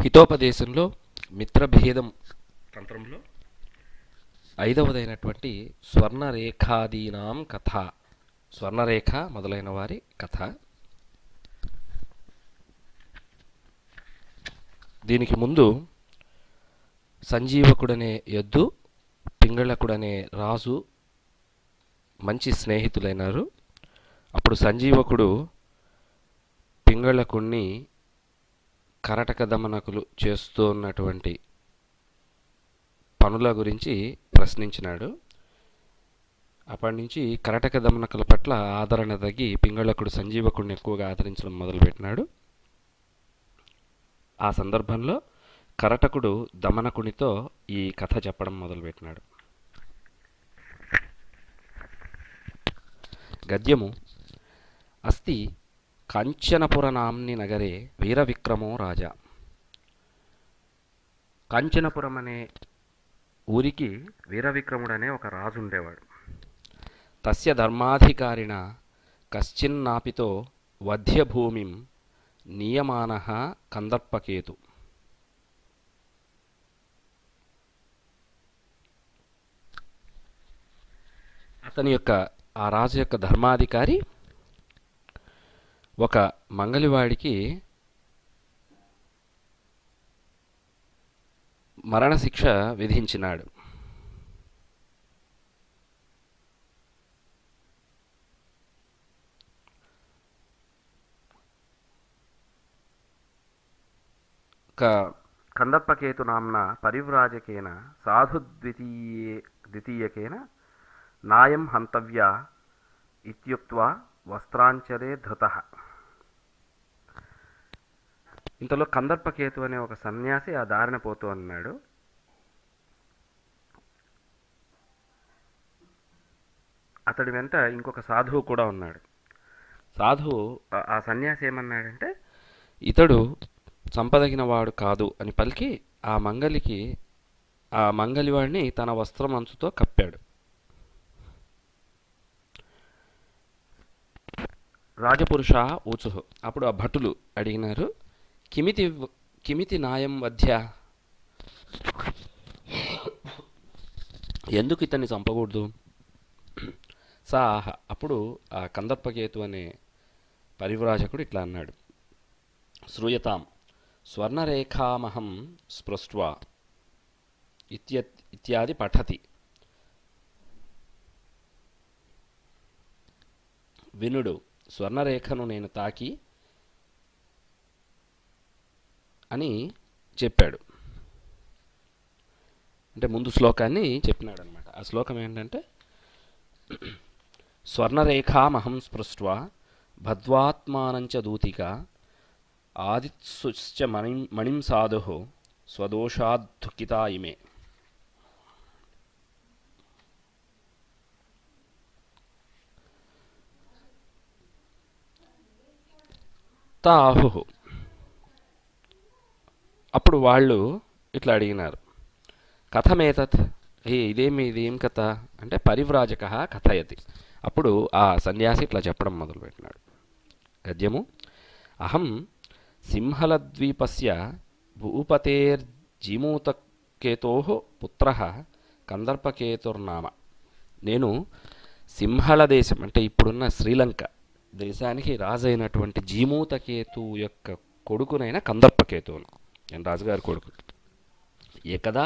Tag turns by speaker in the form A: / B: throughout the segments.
A: హితోపదేశంలో మిత్రభేదం తంత్రంలో ఐదవదైనటువంటి స్వర్ణరేఖాదీనాం కథ, స్వర్ణరేఖ మొదలైన వారి కథ. దీనికి ముందు సంజీవకుడనే ఎద్దు, పింగళకుడనే రాజు మంచి స్నేహితులైనారు. అప్పుడు సంజీవకుడు పింగళకుణ్ణి కరటక దమనకులు చేస్తున్నటువంటి పనుల గురించి ప్రశ్నించినాడు. అప్పటి నుంచి కరటక దమనకుల పట్ల ఆదరణ తగ్గి పింగళకుడు సంజీవకుడిని ఎక్కువగా ఆదరించడం మొదలుపెట్టినాడు. ఆ సందర్భంలో కరటకుడు దమనకునితో ఈ కథ చెప్పడం మొదలుపెట్టినాడు. గద్యము. అస్తి కాంచనపుర నామ్ని నగరే వీరవిక్రమో రాజా. కాంచనపురం అనే ఊరికి వీరవిక్రముడనే ఒక రాజు ఉండేవాడు. తస్య ధర్మాధికారిణ కశ్చిన్నాపితో వధ్యభూమిం నియమానః కందర్పకేతు. ఆ రాజు యొక్క ధర్మాధికారి ఒక మంగలివాడికి మరణశిక్ష విధించినాడు. కందర్పకేతు నామ్న పరివ్రాజకేన సాధు ద్వితీయకేన నాయం హంతవ్య ఇత్యుక్త్వా వస్త్రాంచరే ధృతః. ఇంతలో కందర్పకేతు అనే ఒక సన్యాసి ఆ దారిన పోతూ అన్నాడు. అతడి వెంట ఇంకొక సాధువు కూడా ఉన్నాడు. సాధువు ఆ సన్యాసి ఏమన్నాడంటే, ఇతడు చంపదగిన వాడు కాదు అని పలికి ఆ మంగలివాడిని తన వస్త్రం అంచుతో కప్పాడు. రాజపురుష ఊచుహు. అప్పుడు ఆ భటులు అడిగినారు, కిమితి నాయం వధ్య, ఎందుకు ఇతన్ని చంపకూడదు? సాహ. అప్పుడు ఆ కందర్పకేతు అనే పరివ్రాజకుడు ఇట్లా అన్నాడు. శ్రూయతాం స్వర్ణరేఖామహం స్పృష్ట్వా ఇత్యాది పఠతి. వినుడు, స్వర్ణరేఖను నేను తాకి అని చెప్పాడు. అంటే ముందు శ్లోకాన్ని చెప్పినాడు అనమాట. ఆ శ్లోకం ఏంటంటే, స్వర్ణరేఖామహం స్పృష్ట్వా భద్వాత్మానంచ దూతిక ఆదిత్సుశ్చ మణిం సాధు స్వదోషాద్ధుకితా ఇమే. తాహు. అప్పుడు వాళ్ళు ఇట్లా అడిగినారు, కథమేతత్, ఇదేం కథ అంటే, పరివ్రాజక కథయతి. అప్పుడు ఆ సన్యాసి ఇట్లా చెప్పడం మొదలుపెట్టినాడు. గద్యము. అహం సింహలద్వీపస్య భూపతేర్జీమూతకేతో పుత్రః కందర్పకేతుర్నామ. నేను సింహళ దేశం అంటే ఇప్పుడున్న శ్రీలంక దేశానికి రాజైనటువంటి జీమూతకేతు యొక్క కొడుకునైన కందర్పకేతువును, నేను రాజుగారి కొడుకు. ఏకదా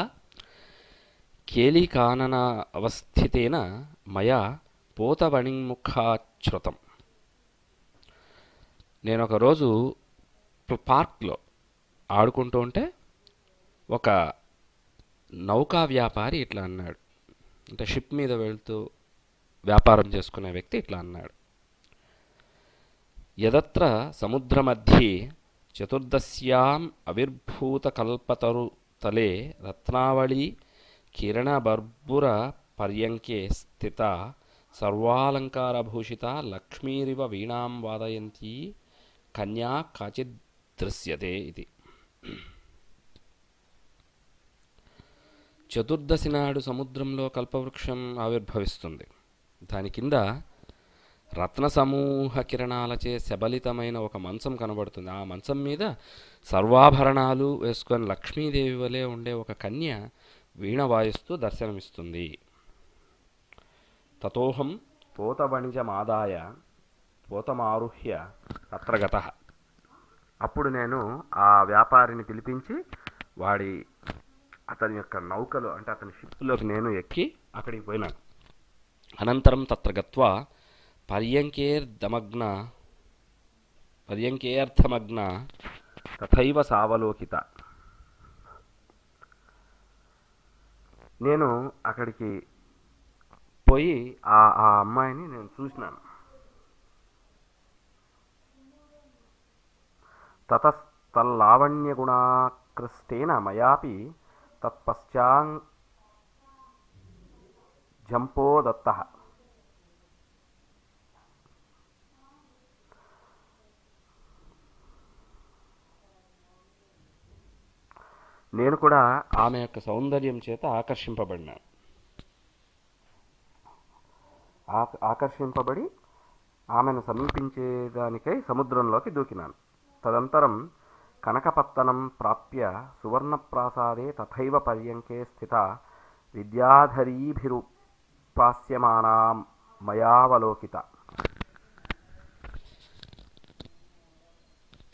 A: కేళికానన అవస్థితేన మయా పోతవణిముఖాచ్యుతం. నేను ఒకరోజు పార్క్లో ఆడుకుంటూ ఉంటే ఒక నౌకా వ్యాపారి ఇట్లా అన్నాడు. అంటే షిప్ మీద వెళ్తూ వ్యాపారం చేసుకునే వ్యక్తి ఇట్లా అన్నాడు. యదత్ర సముద్రమధ్యే చతుర్దశ్యాం అవిర్భూతకల్పతరు తలే రత్నావళీ కిరణబర్బుర పర్యంకే స్థిత సర్వాలంకారభూషిత లక్ష్మీరివ వీణాం వాదయంతి కన్యా కాచిదృశ్యతే ఇది. చతుర్దశి నాడు సముద్రంలో కల్పవృక్షం ఆవిర్భవిస్తుంది. దాని కింద రత్న సమూహ కిరణాలచే శబలితమైన ఒక మంచం కనబడుతుంది. ఆ మంచం మీద సర్వాభరణాలు వేసుకొని లక్ష్మీదేవి వలె ఉండే ఒక కన్య వీణ వాయిస్తూ దర్శనమిస్తుంది. తతోహం పోతవణిజమాదాయ పోతమారుహ్య తత్ర గతః. అప్పుడు నేను ఆ వ్యాపారిని పిలిపించి అతని యొక్క నౌకలో అంటే అతని షిప్లోకి నేను ఎక్కి అక్కడికి పోయినాను. అనంతరం తత్ర గత్వా పర్యంకేర్థమగ్న తథైవ సావలోకిత. నేను అక్కడికి పోయి ఆ అమ్మాయిని నేను చూసినాను. తతస్తల్లావణ్యగుణాకృష్టేన మయాపి తత్పశ్చాంజంపో దత్తః. నేను కూడా ఆమె యొక్క సౌందర్యం చేత ఆకర్షింపబడి ఆమెను సమీపించేదానికై సముద్రంలోకి దూకినాను. తదంతరం కనకపత్తనం ప్రాప్య సువర్ణప్రాసాదే తథైవ పర్యంకే స్థిత విద్యాధరీభిరుపాస్యమానా మయావలోకిత.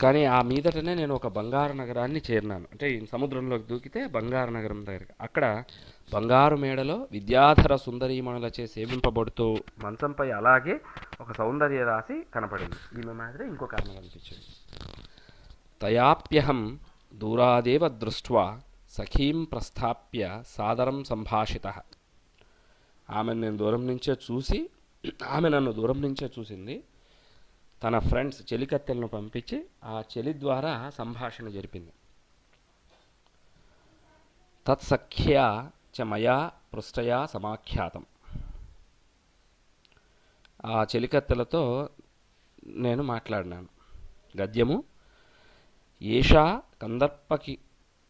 A: కానీ ఆ మీదటనే నేను ఒక బంగారు నగరాన్ని చేరినాను. అంటే ఈ సముద్రంలోకి దూకితే బంగారు నగరం దగ్గర అక్కడ బంగారు మేడలో విద్యాధర సుందరీమణులచే సేవింపబడుతూ మంచంపై అలాగే ఒక సౌందర్య రాశి కనపడింది. ఈమె మాదిరి ఇంకొక ఆమె కనిపించింది. తయాప్యహం దూరాదేవ దృష్ట్వా సఖీం ప్రస్థాప్య సాదరం సంభాషితః. ఆమెను నేను దూరం నుంచే చూసి ఆమె నన్ను దూరం నుంచే చూసింది. తన ఫ్రెండ్స్ చెలికత్తెలను పంపించి ఆ చెలి ద్వారా సంభాషణ జరిపింది. తత్సఖ్యా చ మయా పృష్టయా సమాఖ్యాతం. ఆ చెలికత్తెలతో నేను మాట్లాడినాను. గద్యము. ఏషా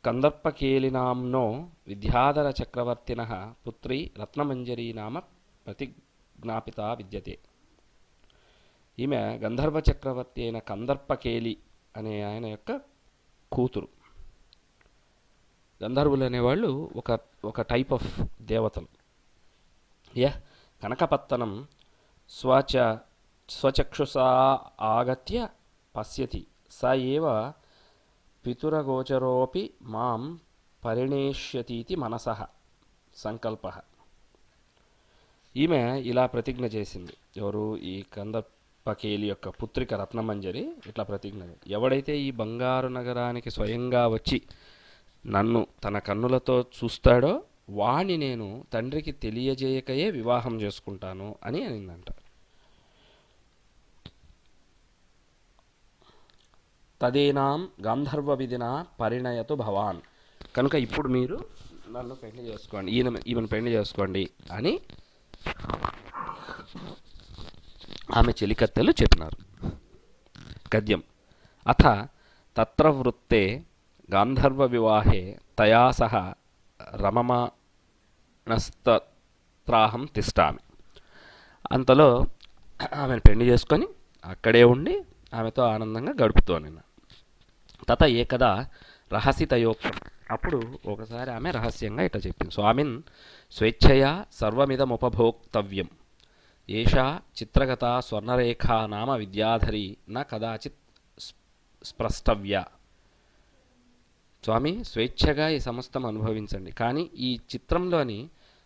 A: కందర్పకేలినాంనో విద్యాధర చక్రవర్తినః పుత్రి రత్నమంజరీ నామ ప్రతిజ్ఞాపిత విద్యతే. ఈమె గంధర్వ చక్రవర్తి అయిన కందర్పకేలి అనే ఆయన యొక్క కూతురు. గంధర్వులు అనేవాళ్ళు ఒక టైప్ ఆఫ్ దేవతలు. కనకపత్తనం స్వచక్షుషా ఆగత్య పశ్యతి స ఏవ పితురగోచరోపి మాం పరిణేష్యతీతి మనసః సంకల్పః. ఈమె ఇలా ప్రతిజ్ఞ చేసింది. ఎవరు? ఈ కందర్పకేలి యొక్క పుత్రిక రత్నమంజరి ఇట్లా ప్రతిజ్ఞ. ఎవడైతే ఈ బంగారు నగరానికి స్వయంగా వచ్చి నన్ను తన కన్నులతో చూస్తాడో వాణ్ణి నేను తండ్రికి తెలియజేయకయే వివాహం చేసుకుంటాను అని అనిందంట. తదేనాం గాంధర్వ విధినా పరిణయతు భవాన్. కనుక ఇప్పుడు మీరు నన్ను పెళ్లి చేసుకోండి, ఈమెను పెళ్లి చేసుకోండి అని ఆమె చెలికత్తెలు చెప్పినారు. గద్యం. అథ తత్ర వృత్తే గాంధర్వ వివాహే తయా సహ రమమాణస్తత్రాహం తిష్టామి. అంతలో ఆమెను పెళ్లి చేసుకొని అక్కడే ఉండి ఆమెతో ఆనందంగా గడుపుతోని. తత ఏకదా రహసి తయోక్తం. అప్పుడు ఒకసారి ఆమె రహస్యంగా ఇట్లా చెప్పింది. స్వామిన్ స్వేచ్ఛయా సర్వమిదముపభోక్తవ్యం. ఏషా చిత్రగత స్వర్ణరేఖా నామ విద్యాధరి న కదాచిత్ స్పృష్టవ్య. స్వామి, స్వేచ్ఛగా ఈ సమస్తం అనుభవించండి, కానీ ఈ చిత్రంలోని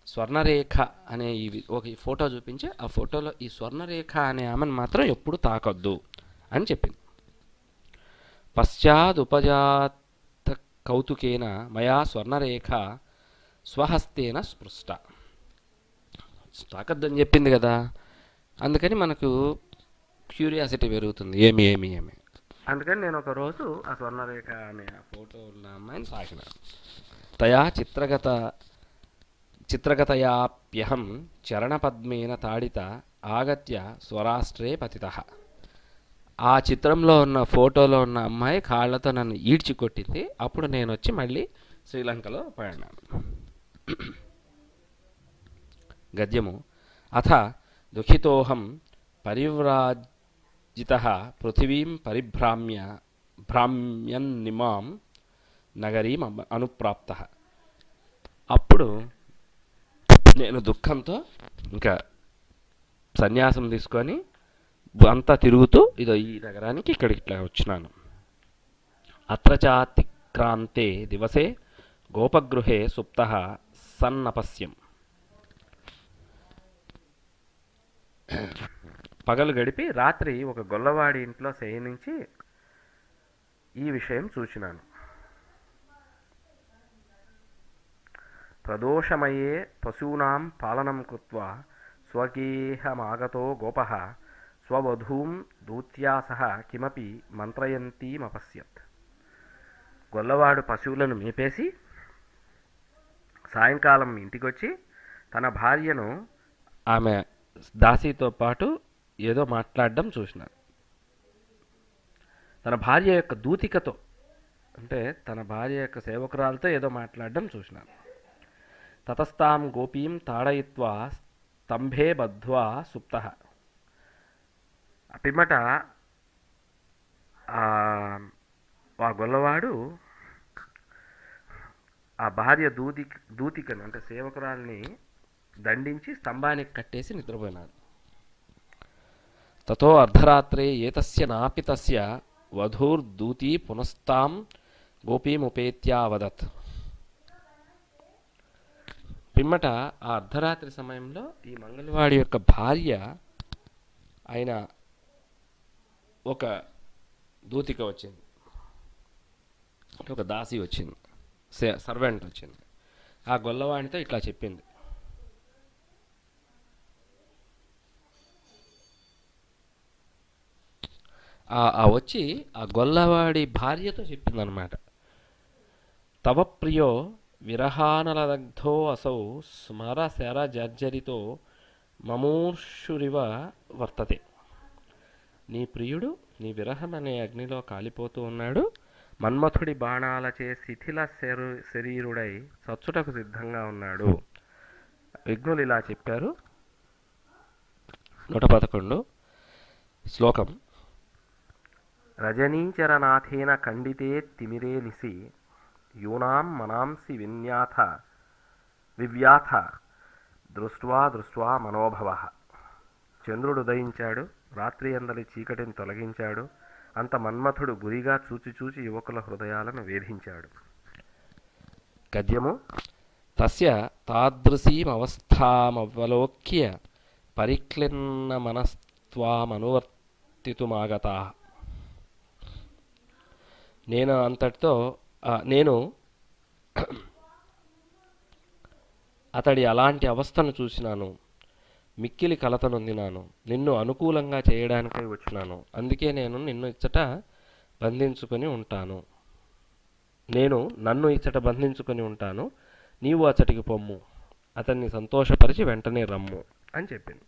A: స్వర్ణరేఖ అనే ఒక ఫోటో చూపించి ఆ ఫోటోలో ఈ స్వర్ణరేఖ అనే ఆమెను మాత్రం ఎప్పుడు తాకొద్దు అని చెప్పింది. పశ్చాదుపజాత కౌతుకేన మయా స్వర్ణరేఖ స్వహస్తేన స్పృష్ట. తాకద్దని చెప్పింది కదా, అందుకని మనకు క్యూరియాసిటీ పెరుగుతుంది. ఏమి అందుకని నేను ఒకరోజు ఆ స్వర్ణరేఖ అనే ఆ ఫోటో ఉన్న అమ్మాయిని తాకిన. తయా చిత్రగతయాప్యహం చరణపద్మేన తాడిత ఆగత్య స్వరాష్ట్రే పతితః. ఆ చిత్రంలో ఉన్న ఫోటోలో ఉన్న అమ్మాయి కాళ్ళతో నన్ను ఈడ్చి కొట్టింది. అప్పుడు నేను వచ్చి మళ్ళీ శ్రీలంకలో పడినాను. గద్యము. అథ దుఃఖితోహం పరివ్రాజితః పృథివీం పరిభ్రామ్య భ్రామ్యన్నిమాం నగరీం అనుప్రాప్తః. అప్పుడు నేను దుఃఖంతో ఇంకా సన్యాసం తీసుకొని అంతా తిరుగుతూ ఇదో ఈ నగరానికి ఇక్కడికి ఇట్లా వచ్చినాను. అత్ర చాతిక్రాంతే దివసే గోపగృహే సుప్తః సన్నపశ్యం. పగలు గడిపి రాత్రి ఒక గొల్లవాడి ఇంట్లో శయనించి ఈ విషయం చూచినాను. ప్రదోషమయే పశూనాం పాలనం కృత్వా స్వగేహమాగతో గోపః స్వవధూం దూత్యా సహ కిమపి మంత్రయంతీమపశ్యత్. గొల్లవాడు పశువులను మేపేసి సాయంకాలం ఇంటికొచ్చి తన భార్యను ఆమె దాసీతో పాటు ఏదో మాట్లాడడం చూసినాను. తన భార్య యొక్క దూతికతో అంటే తన భార్య యొక్క సేవకురాలతో ఏదో మాట్లాడడం చూసినాను. తతస్తాం గోపీం తాడయిత్వా స్తంభే బద్ధ్వా సుప్తః. పిమ్మట ఆ గొల్లవాడు ఆ భార్య దూతికను అంటే సేవకురాల్ని దండించి స్తంభానికి కట్టేసి నిద్రపోయినాడు. తతో అర్ధరాత్రే ఏతస్య నాపితస్య వధూర్దూతి పునస్తాం గోపీముపేత్యావదత్. పిమ్మట ఆ అర్ధరాత్రి సమయంలో ఈ మంగళవాడి యొక్క భార్య ఆయన ఒక దూతిక వచ్చింది, ఒక దాసి వచ్చింది, సర్వెంట్ వచ్చింది. ఆ గొల్లవాడితో ఇట్లా చెప్పింది, వచ్చి ఆ గొల్లవాడి భార్యతో చెప్పిందనమాట. తవ ప్రియో విరహానలదగ్ధో అసౌ స్మరశర జర్జరితో మమూర్షురివ వర్తతే. నీ ప్రియుడు నీ విరహం అనే అగ్నిలో కాలిపోతూ ఉన్నాడు, మన్మథుడి బాణాలచే శిథిల శరీరుడై చచ్చుటకు సిద్ధంగా ఉన్నాడు. విఘ్నులు ఇలా చెప్పారు. 111 శ్లోకం. రజనీచరనాథేన ఖండితే తిమిరే నిసి యూనాం మనాంసి వివ్యాథ దృష్ట్వా మనోభవః. చంద్రుడు ఉదయించాడు, రాత్రి అందలి చీకటిని తొలగించాడు, అంత మన్మథుడు గురిగా చూచి యువకుల హృదయాలను వేధించాడు. గద్యము. తస్య తాదృశీమవస్థామవలోక్య పరిక్లిన్న మనస్త్వామనువర్తితుమాగతాః. నేను అతడి అలాంటి అవస్థను చూసినాను, మిక్కిలి కలత నొందినాను, నిన్ను అనుకూలంగా చేయడానికై వచ్చినాను. అందుకే నేను నన్ను ఇచ్చట బంధించుకొని ఉంటాను. నీవు అచ్చటికి పొమ్ము, అతన్ని సంతోషపరిచి వెంటనే రమ్ము అని చెప్పింది.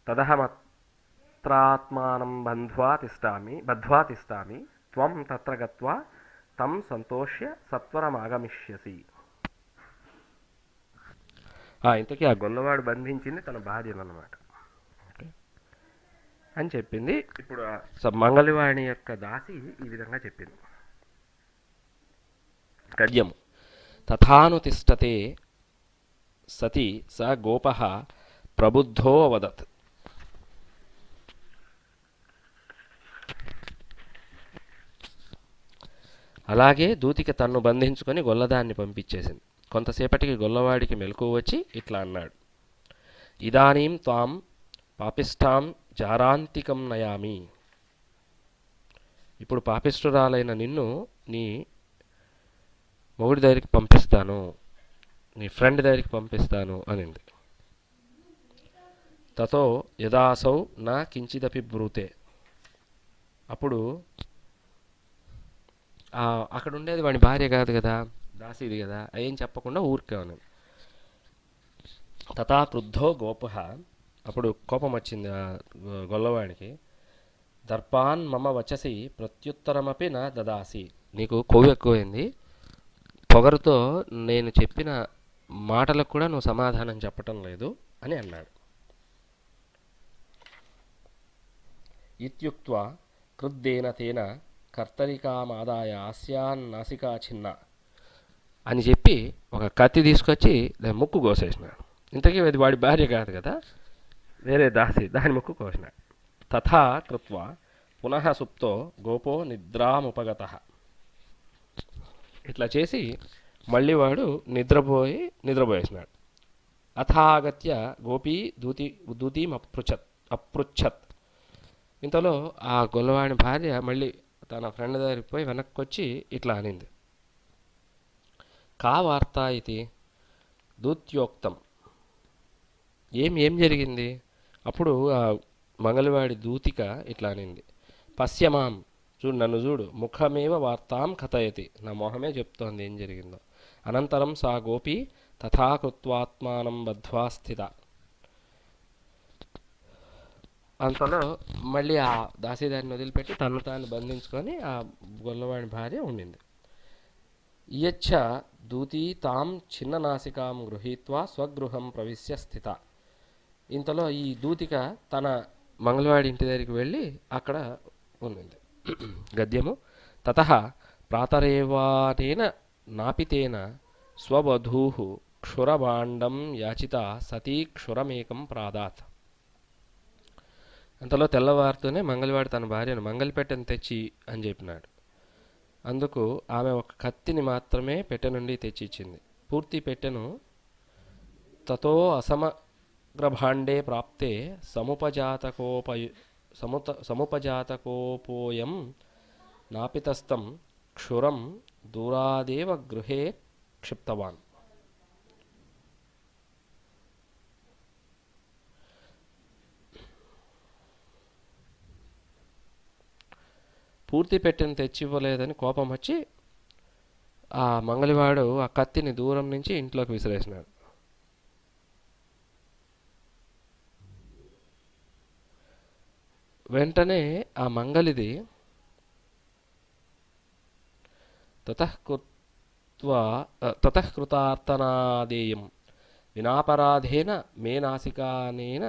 A: తదహమత్రాత్మానం బద్ధ్వా తిష్టామి త్వం తత్ర గత్వా తం సంతోష్య సత్వరమాగమిష్యసి. ఇంతకీ ఆ గొల్లవాడు బంధించింది తన భార్యనమాట అని చెప్పింది. ఇప్పుడు మంగళవాణి యొక్క దాసి ఈ విధంగా చెప్పింది. గద్యము. తథానుతిష్టతే సతి స గోపః ప్రబుద్ధో అవదత్. అలాగే దూతికి తన్ను బంధించుకొని గొల్లదాన్ని పంపించేసింది. కొంతసేపటికి గొల్లవాడికి మెలకువ వచ్చి ఇట్లా అన్నాడు, ఇదానీం త్వాం పాపిష్టాం జారాంతికం నయామి. ఇప్పుడు పాపిష్ఠురాలైన నిన్ను నీ మొగుడి దగ్గరికి పంపిస్తాను, నీ ఫ్రెండ్ దగ్గరికి పంపిస్తాను అనింది. తతో యదాసౌ నా కించిదపి బ్రూతే. అప్పుడు అక్కడ ఉండేది వాడి భార్య కాదు కదా, దాసీది కదా, ఏం చెప్పకుండా ఊరికే ఉన్నది. తథా క్రుద్ధో గోపః. అప్పుడు కోపం వచ్చింది ఆ గొల్లవాడికి. దర్పాన్ మమ వచసి ప్రత్యుత్తరమపి నా దదాసి. నీకు కొవ్వు ఎక్కువైంది, పొగరుతో నేను చెప్పిన మాటలకు కూడా నువ్వు సమాధానం చెప్పటం లేదు అని అన్నాడు. ఇత్యుక్త్వా కృద్దేన తేన కర్తరికామాదాయ ఆస్యాన్ నాసికా చిన్న అని చెప్పి ఒక కత్తి తీసుకొచ్చి దాని ముక్కు కోసేసినాడు. ఇంతకీ అది వాడి భార్య కాదు కదా, వేరే దాసి, దాని ముక్కు కోసినాడు. తథా కృత్వా పునః సుప్తో గోపో నిద్రాముపగతః. ఇట్లా చేసి మళ్ళీ వాడు నిద్రపోయేసినాడు. అథాగత్య గోపీ దూతీం అపృచ్ఛత్. ఇంతలో ఆ గొల్లవాడి భార్య మళ్ళీ తన ఫ్రెండ్ దగ్గరికి పోయి వెనక్కి వచ్చి ఇట్లా అనింది, కా వార్త ఇది దూత్యోక్తం. ఏం జరిగింది? అప్పుడు ఆ మంగళవాడి దూతిక ఇట్లా అనింది, పశ్యమాం, చూడు నన్ను చూడు, ముఖమేవ వార్తాం కథయతి, నా మొహమే చెప్తోంది ఏం జరిగిందో. అనంతరం సా గోపి తథా కృత్వాత్మానం బద్ధ్వా స్థిత. అంతలో మళ్ళీ ఆ దాసీదారిని వదిలిపెట్టి తను తాను బంధించుకొని ఆ గొల్లవాడి భార్య ఉండింది. ఇయచ్చ దూతీ తాం చిన్న నాసికాం గృహీత్వా స్వగృహం ప్రవిశ్య స్థిత. ఇంతలో ఈ దూతిక తన మంగళవాడి ఇంటి దగ్గరికి వెళ్ళి అక్కడ ఉండింది. గద్యము. తతః ప్రాతరేవానేన నాపితేన స్వవధూ క్షురభాండం యాచిత సతీ క్షురమేకం ప్రాదాత్. అంతలో తెల్లవారుతూనే మంగళవాడు తన భార్యను మంగళపెట్టెను తెచ్చి అని చెప్పినాడు. అందుకు ఆమె ఒక కత్తిని మాత్రమే పెట్టె నుండి తెచ్చి ఇచ్చింది. పూర్తి పెట్టెను తతో అసమగ్రభాండే ప్రాప్తే సముపజాతకోపోయం నాపితస్థం క్షురం దూరాదేవ గృహే క్షిప్తవాన్. పూర్తి పెట్టెను తెచ్చివ్వలేదని కోపం వచ్చి ఆ మంగళవాడు ఆ కత్తిని దూరం నుంచి ఇంట్లోకి విసిరేసినాడు. వెంటనే ఆ మంగళిది తతఃకృతార్తనాదేయం వినాపరాధేన మే నాసికానేన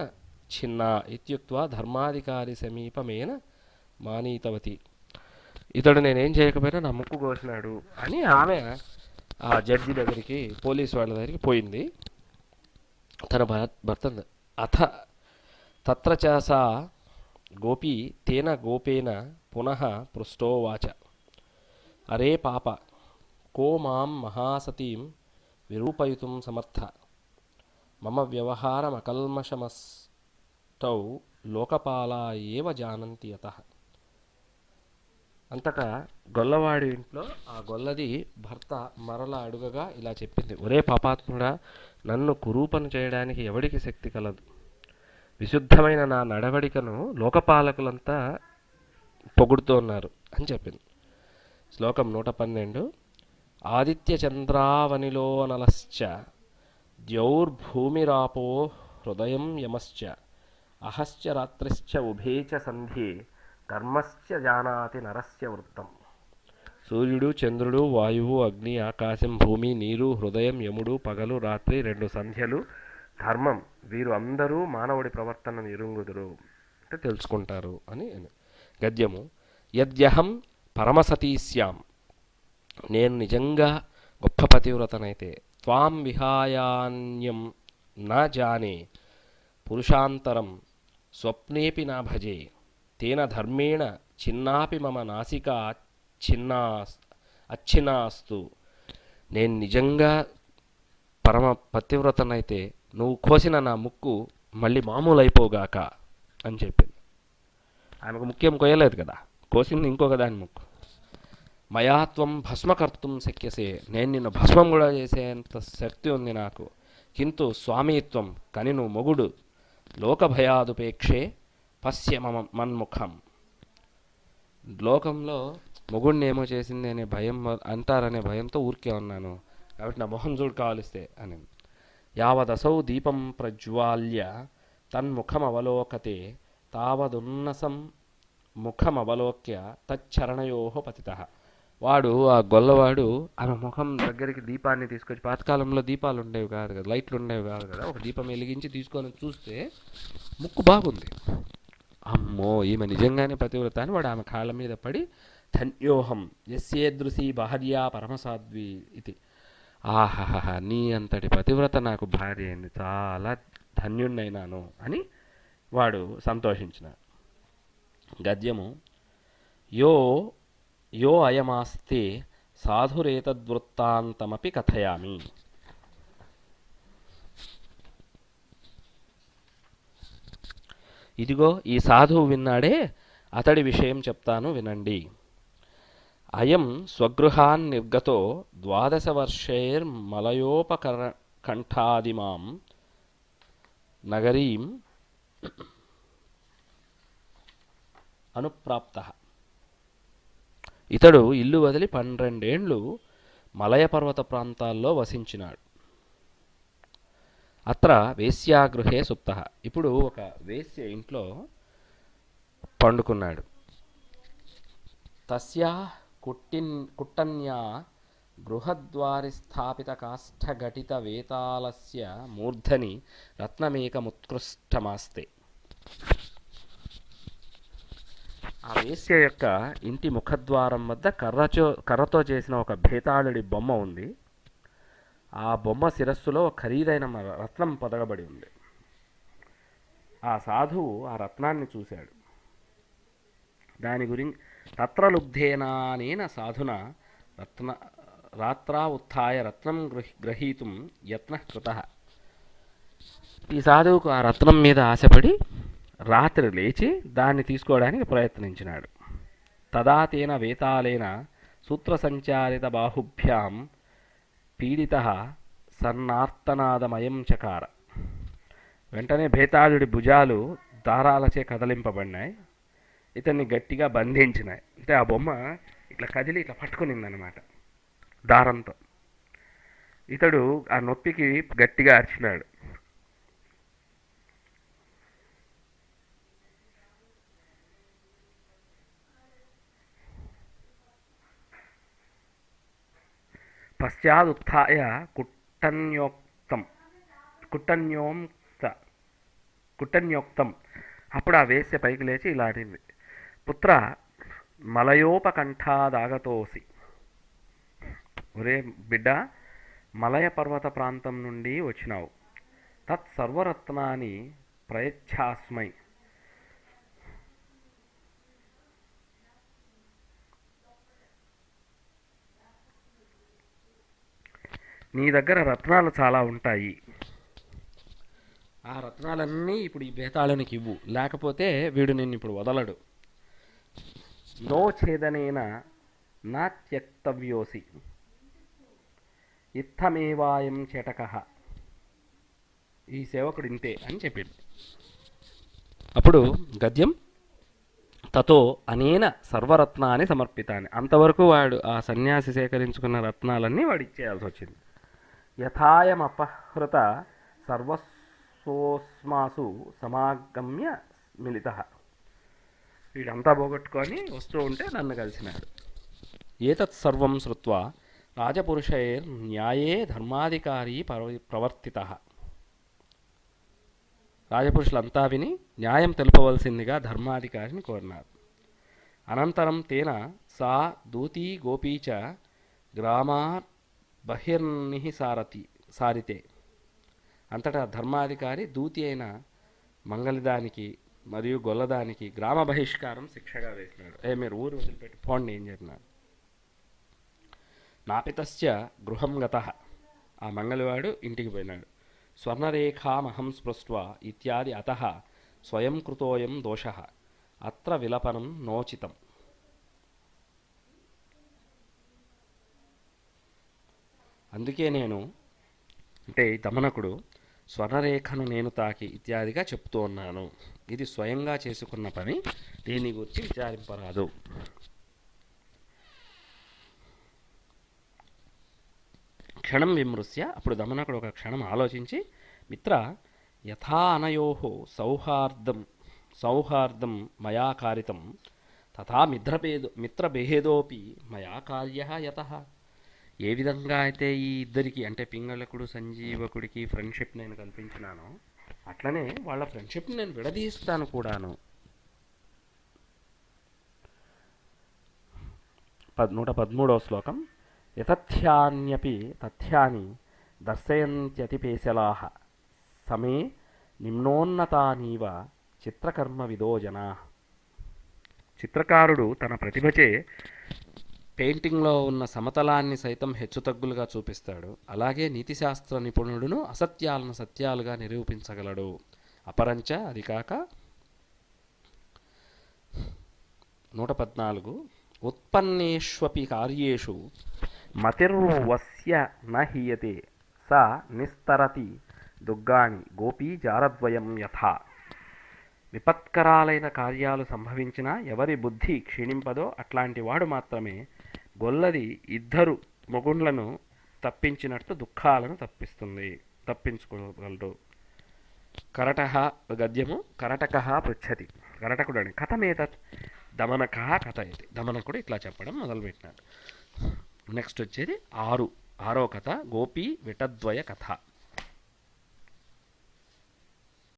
A: ఛిన్నా ఇత్యుక్త్వా ధర్మాధికారి సమీపమేన మానీతవతి. ఇతడు నేనేం చేయకపోయినా నా ముక్కు కోసినాడు అని ఆమె ఆ జడ్జి దగ్గరికి, పోలీసు వాళ్ళ దగ్గరికి పోయింది. తన భర్త అథ తత్ర చ గోపీ తేన గోపేన పునః పృష్టోవాచ, అరే పాప, కో మాం మహాసతీం విరూపయితుం సమర్థ, మమ వ్యవహారమకల్మషమస్తౌ లోకపాలా ఏవ జానంతి యతః. అంతటా గొల్లవాడి ఇంట్లో ఆ గొల్లది భర్త మరలా అడుగగా ఇలా చెప్పింది, ఒరే పాపాత్ముడా, నన్ను కురూపను చేయడానికి ఎవడికి శక్తి కలదు? విశుద్ధమైన నా నడవడికను లోకపాలకులంతా పొగుడుతున్నారు అని చెప్పింది. శ్లోకం 112. ఆదిత్య చంద్రావనిలో నలశ్చ ద్యౌర్భూమిరాపో హృదయం యమశ్చ అహశ్చ రాత్రిశ్చ ఉభే చ సంధ్యే ధర్మస్య జానాతి నరస్య వృత్తం. సూర్యుడు, చంద్రుడు, వాయువు, అగ్ని, ఆకాశం, భూమి, నీరు, హృదయం, యముడు, పగలు, రాత్రి, 2 సంధ్యలు, ధర్మం, వీరు అందరూ మానవుడి ప్రవర్తనను ఎరుగుదురు అంటే తెలుసుకుంటారు అని. గద్యము. యద్యహం పరమసతీస్యాం, నేను నిజంగా గొప్ప పతివ్రతనైతే, త్వాం విహాయాన్యం నా జానే పురుషాంతరం స్వప్నేపి నా భజే, తేన ధర్మేణ చిన్నాపి మమ నాసికా అచ్చిన్నాస్తు. నేను నిజంగా పరమ పతివ్రతనైతే నువ్వు కోసిన నా ముక్కు మళ్ళీ మామూలు అయిపోగాక అని చెప్పింది. ఆమెకు ముఖ్యం కోయలేదు కదా, కోసింది ఇంకొక దాని ముక్కు. మయాత్వం భస్మకర్తుం శక్యసే, నేను నిన్ను భస్మం కూడా చేసేంత శక్తి ఉంది నాకు. కింటు స్వామిత్వం, కానీ నువ్వు మొగుడు. లోకభయాదుపేక్షే పశ్య మన్ముఖం. లోకంలో మొగుడిని ఏమో చేసింది అనే భయం అంటారనే భయంతో ఊరికే ఉన్నాను, కాబట్టి నా మొహం చూడు కావలిస్తే అని. యావదసౌ దీపం ప్రజ్వాల్య తన్ముఖమవలోకతే తావదున్నసం ముఖమవలోక్య తచ్చరణయో పతితః. వాడు ఆ గొల్లవాడు ఆమె ముఖం దగ్గరికి దీపాన్ని తీసుకొచ్చి, పాతకాలంలో దీపాలు ఉండేవి కాదు కదా, లైట్లు ఉండేవి కాదు కదా, ఒక దీపం వెలిగించి తీసుకొని చూస్తే ముక్కు బాగుంది. అమ్మో ఈమె నిజంగానే పతివ్రత అని వాడు ఆమె కాళ్ళ మీద పడి ధన్యోహం యస్యేదృశీ భార్యా పరమసాధ్వి ఇది. ఆహాహా నీ అంతటి పతివ్రత నాకు భార్య అయింది, చాలా ధన్యుణ్ణైనాను అని వాడు సంతోషించినాడు. గద్యము యో యో అయమాస్తే సాధురేతద్వృత్తాంతమపి కథయామి. ఇదిగో ఈ సాధువు విన్నాడే, అతడి విషయం చెప్తాను వినండి. అయం స్వగృహాన్ నిర్గతో ద్వాదశవర్షైర్మలయోపకంఠాదిమాం నగరీం అనుప్రాప్తః. ఇతడు ఇల్లు వదిలి 12 ఏండ్లు మలయ పర్వత ప్రాంతాల్లో వసించినాడు. అత్ర వేశ్యాగృహే సుప్తః. ఇప్పుడు ఒక వేశ్య ఇంట్లో పండుకున్నాడు. తస్యా కుట్టన్యా గృహద్వారి స్థాపిత కాష్ఠఘటిత వేతాళస్య మూర్ధని రత్నమేకముత్కృష్టమాస్తే. ఆ వేశ్య యొక్క ఇంటి ముఖద్వారం వద్ద కర్రతో చేసిన ఒక భేతాళుడి బొమ్మ ఉంది. ఆ బొమ్మ శిరస్సులో ఖరీదైన రత్నం పొదగబడి ఉంది. ఆ సాధువు ఆ రత్నాన్ని చూశాడు. దాని గురించి తత్రలుబ్ధేనానేన సాధున రాత్రా ఉత్థాయ రత్నం గ్రహీతుం యత్నః కృతః. ఈ సాధువుకు ఆ రత్నం మీద ఆశపడి రాత్రి లేచి దాన్ని తీసుకోవడానికి ప్రయత్నించినాడు. తదా తేన వేతాళేన సూత్రసంచారిత బాహుభ్యాం పీడితః సన్నార్తనాదమయం చకార. వెంటనే భేతాళుడి భుజాలు దారాలచే కదలింపబడినాయి, ఇతన్ని గట్టిగా బంధించినాయి. అంటే ఆ బొమ్మ ఇట్లా కదిలి ఇట్లా పట్టుకునిందనమాట దారంతో. ఇతడు ఆ నొప్పికి గట్టిగా అరిచినాడు. పశ్చాదుత్థాయ కుట్టన్యోక్తం. అప్పుడు ఆ వేశ్య పైకి లేచి ఇలా అడిగింది, పుత్ర మలయోపకంఠాదాగతోసి. ఒరే బిడ్డ, మలయ పర్వత ప్రాంతం నుండి వచ్చినావు. తత్ సర్వరత్నాన్ని ప్రయచ్ఛాస్మై. నీ దగ్గర రత్నాలు చాలా ఉంటాయి, ఆ రత్నాలన్నీ ఇప్పుడు ఈ బేతాళునికి ఇవ్వు, లేకపోతే వీడు నిన్ను ఇప్పుడు వదలడు. నో ఛేదనేన నా త్యక్తవ్యోసి ఇత్తమేవాయం చేటకః. ఈ సేవకుడు ఇంతే అని చెప్పింది. అప్పుడు గద్యం తతో అనేన సర్వరత్నాన్ని సమర్పితాన్ని. అంతవరకు వాడు ఆ సన్యాసి సేకరించుకున్న రత్నాలన్నీ వాడు ఇచ్చేయాల్సి వచ్చింది. యథాయమపహృత సర్వస్వోస్మాసు సమాగమ్య మిలితః. వీడంతా పోగొట్టుకొని వస్తూ ఉంటే నన్ను కలిసినాడు. ఏతత్ సర్వం శ్రుత్వా రాజపురుషైర్ న్యాయే ధర్మాధికారి ప్రవర్తితః. రాజపురుషులంతా విని న్యాయం తెలుపవలసిందిగా ధర్మాధికారిని కోరినారు. అనంతరం తేన సా దూతీ గోపీ చ గ్రామాత్ సారితే. అంతటా ధర్మాధికారి దూతి అయిన మంగళదానికి మరియు గొల్లదానికి గ్రామ బహిష్కారం శిక్షగా వేసినాడు. మీరు ఊరు వదిలిపెట్టి పోండి ఏం చెప్పినాడు. నాపితస్య గృహం గతః. ఆ మంగళవాడు ఇంటికి పోయినాడు. స్వర్ణరేఖామహం స్పృష్ట్వా ఇత్యాది అతః స్వయం కృతోయం దోషః అత్ర విలపనం నోచితం. అందుకే నేను అంటే దమనకుడు స్వర్ణరేఖను నేను తాకి ఇత్యాదిగా చెప్తూ ఉన్నాను. ఇది స్వయంగా చేసుకున్న పని, దీని గురించి విచారింపరాదు. క్షణం విమృశ్య. అప్పుడు దమనకుడు ఒక క్షణం ఆలోచించి, మిత్ర యథా అనయోః సౌహార్దం మయా కారితం తథా మిత్రభేదోపి మయా కార్యః యతః. ఏ విధంగా అయితే ఈ ఇద్దరికి అంటే పింగళకుడు సంజీవకుడికి ఫ్రెండ్షిప్ నేను కల్పించినానో, అట్లనే వాళ్ళ ఫ్రెండ్షిప్ని నేను విడదీస్తాను కూడాను. 113వ శ్లోకం. యతథ్యాన్యపి తథ్యాని దర్శయంత్యతిపేశలాః సమే నిమ్నోన్నతానీవ చిత్రకర్మ విదో జనా. చిత్రకారుడు తన ప్రతిభచే పెయింటింగ్లో ఉన్న సమతలాన్ని సైతం హెచ్చుతగ్గులుగా చూపిస్తాడు. అలాగే నీతిశాస్త్ర నిపుణుడును అసత్యాలను సత్యాలుగా నిరూపించగలడు. అపరంచ అది కాక 114 ఉత్పన్నేష్వపి కార్యేషు మతిర్వస్య న హీయతే స నిస్తరతి దుర్గాణి గోపీ జారద్వయం యథా. విపత్కరాలైన కార్యాలు సంభవించినా ఎవరి బుద్ధి క్షీణింపదో అట్లాంటి వాడు మాత్రమే గొల్లది ఇద్దరు మొగుండ్లను తప్పించినట్టు దుఃఖాలను తప్పించుకోగలడు. కరటః గద్యము. కరటకః పృచ్చతి. కరటకుడని కథమేతత్ దమనకః కథయతి. దమనకుడు ఇట్లా చెప్పడం మొదలుపెట్టినాడు. నెక్స్ట్ వచ్చేది 6వ కథ గోపీ విటద్వయ కథ.